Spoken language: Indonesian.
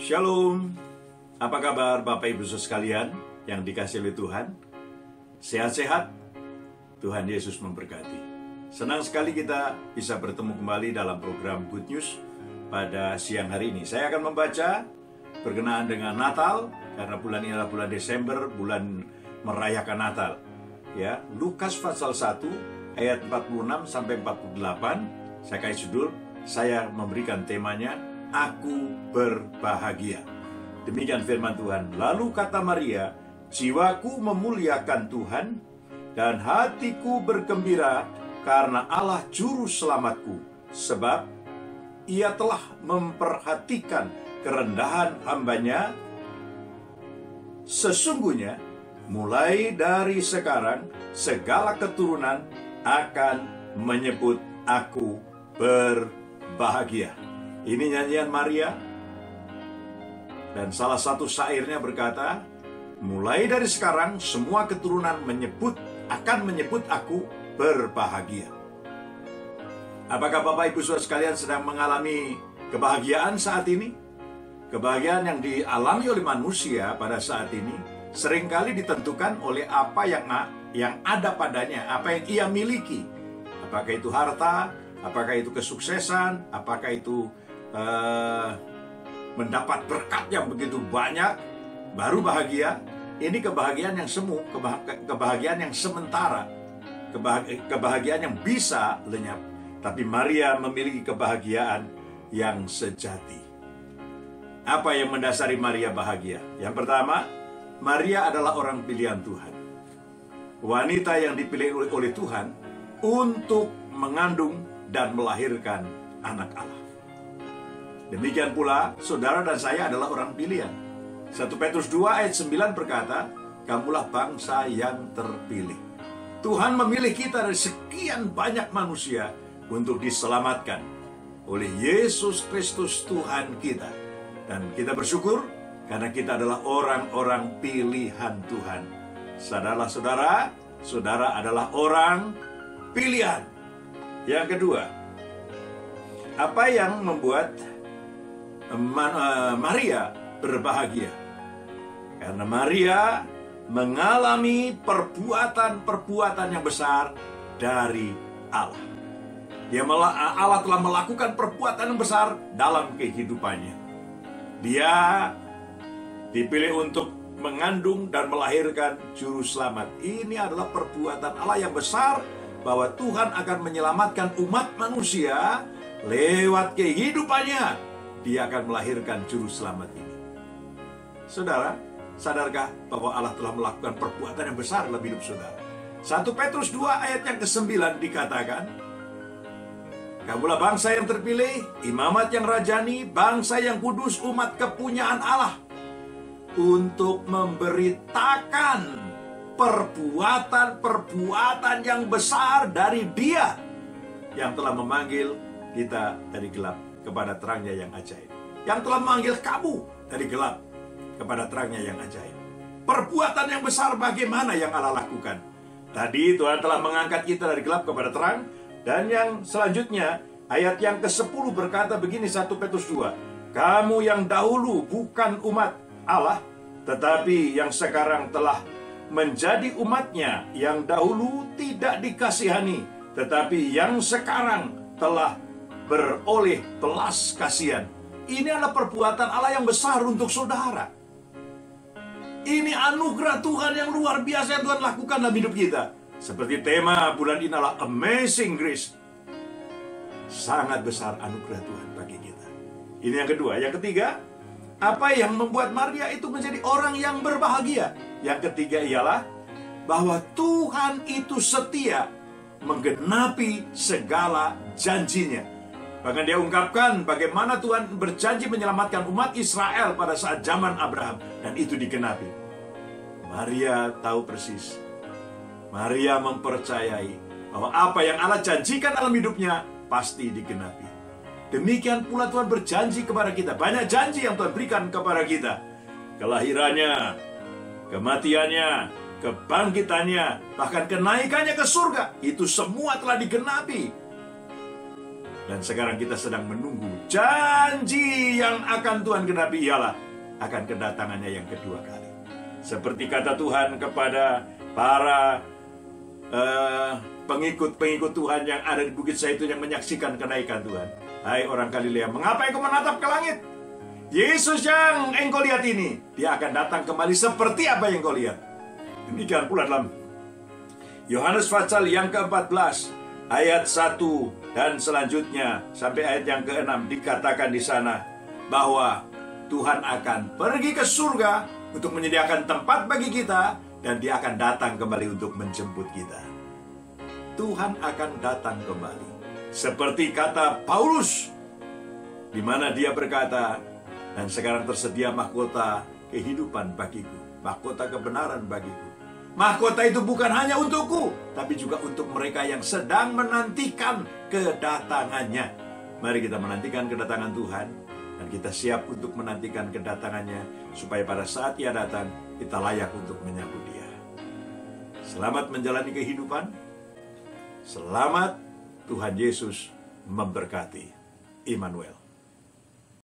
Shalom, apa kabar Bapak Ibu Saudara sekalian yang dikasihi oleh Tuhan? Sehat-sehat, Tuhan Yesus memberkati. Senang sekali kita bisa bertemu kembali dalam program Good News pada siang hari ini. Saya akan membaca berkenaan dengan Natal, karena bulan ini adalah bulan Desember, bulan merayakan Natal. Ya, Lukas pasal 1 ayat 46 sampai 48, saya kasih judul, saya memberikan temanya, Aku berbahagia. Demikian firman Tuhan. Lalu kata Maria, jiwaku memuliakan Tuhan, dan hatiku bergembira karena Allah juru selamatku, sebab Ia telah memperhatikan kerendahan hambanya. Sesungguhnya, mulai dari sekarang, segala keturunan akan menyebut aku berbahagia. Ini nyanyian Maria. Dan salah satu syairnya berkata, mulai dari sekarang semua keturunan akan menyebut aku berbahagia. Apakah Bapak Ibu Saudara sekalian sedang mengalami kebahagiaan saat ini? Kebahagiaan yang dialami oleh manusia pada saat ini seringkali ditentukan oleh apa yang ada padanya, apa yang ia miliki. Apakah itu harta, apakah itu kesuksesan, apakah itu mendapat berkat yang begitu banyak, baru bahagia. Ini kebahagiaan yang semu, kebahagiaan yang sementara, kebahagiaan yang bisa lenyap. Tapi Maria memiliki kebahagiaan yang sejati. Apa yang mendasari Maria bahagia? Yang pertama, Maria adalah orang pilihan Tuhan. Wanita yang dipilih oleh Tuhan untuk mengandung dan melahirkan anak Allah. Demikian pula, saudara dan saya adalah orang pilihan. 1 Petrus 2 ayat 9 berkata, kamulah bangsa yang terpilih. Tuhan memilih kita dari sekian banyak manusia untuk diselamatkan oleh Yesus Kristus Tuhan kita. Dan kita bersyukur karena kita adalah orang-orang pilihan Tuhan. Saudara-saudara, saudara adalah orang pilihan. Yang kedua, apa yang membuat Maria berbahagia? Karena Maria mengalami perbuatan-perbuatan yang besar dari Allah. Allah telah melakukan perbuatan yang besar dalam kehidupannya. Dia dipilih untuk mengandung dan melahirkan juru selamat. Ini adalah perbuatan Allah yang besar, bahwa Tuhan akan menyelamatkan umat manusia lewat kehidupannya. Dia akan melahirkan juru selamat ini. Saudara, sadarkah bahwa Allah telah melakukan perbuatan yang besar dalam hidup saudara? 1 Petrus 2 ayat yang ke-9 dikatakan, kamulah bangsa yang terpilih, imamat yang rajani, bangsa yang kudus, umat kepunyaan Allah, untuk memberitakan perbuatan-perbuatan yang besar dari Dia yang telah memanggil kita dari gelap kepada terangnya yang ajaib. Yang telah memanggil kamu dari gelap kepada terangnya yang ajaib. Perbuatan yang besar bagaimana yang Allah lakukan? Tadi Tuhan telah mengangkat kita dari gelap kepada terang. Dan yang selanjutnya, ayat yang ke-10 berkata begini, 1 Petrus 2. Kamu yang dahulu bukan umat Allah, tetapi yang sekarang telah menjadi umatnya, yang dahulu tidak dikasihani, tetapi yang sekarang telah beroleh belas kasihan. Ini adalah perbuatan Allah yang besar untuk saudara. Ini anugerah Tuhan yang luar biasa yang Tuhan lakukan dalam hidup kita. Seperti tema bulan ini adalah Amazing Grace. Sangat besar anugerah Tuhan bagi kita. Ini yang kedua. Yang ketiga, apa yang membuat Maria itu menjadi orang yang berbahagia? Yang ketiga ialah bahwa Tuhan itu setia menggenapi segala janjinya. Bahkan dia ungkapkan bagaimana Tuhan berjanji menyelamatkan umat Israel pada saat zaman Abraham. Dan itu digenapi. Maria tahu persis. Maria mempercayai bahwa apa yang Allah janjikan dalam hidupnya pasti digenapi. Demikian pula Tuhan berjanji kepada kita. Banyak janji yang Tuhan berikan kepada kita. Kelahirannya, kematiannya, kebangkitannya, bahkan kenaikannya ke surga. Itu semua telah digenapi. Dan sekarang kita sedang menunggu janji yang akan Tuhan genapi, ialah akan kedatangannya yang kedua kali. Seperti kata Tuhan kepada para pengikut-pengikut Tuhan yang ada di Bukit Zaitun yang menyaksikan kenaikan Tuhan. Hai orang Galilea, mengapa engkau menatap ke langit? Yesus yang engkau lihat ini, dia akan datang kembali seperti apa yang engkau lihat. Demikian pula dalam Yohanes pasal yang ke-14 ayat 1 dan selanjutnya sampai ayat yang ke-6 dikatakan di sana bahwa Tuhan akan pergi ke surga untuk menyediakan tempat bagi kita, dan dia akan datang kembali untuk menjemput kita. Tuhan akan datang kembali. Seperti kata Paulus, di mana dia berkata, dan sekarang tersedia mahkota kehidupan bagiku, mahkota kebenaran bagiku. Mahkota itu bukan hanya untukku, tapi juga untuk mereka yang sedang menantikan kedatangannya. Mari kita menantikan kedatangan Tuhan, dan kita siap untuk menantikan kedatangannya, supaya pada saat Ia datang, kita layak untuk menyambut Dia. Selamat menjalani kehidupan. Selamat, Tuhan Yesus memberkati. Immanuel.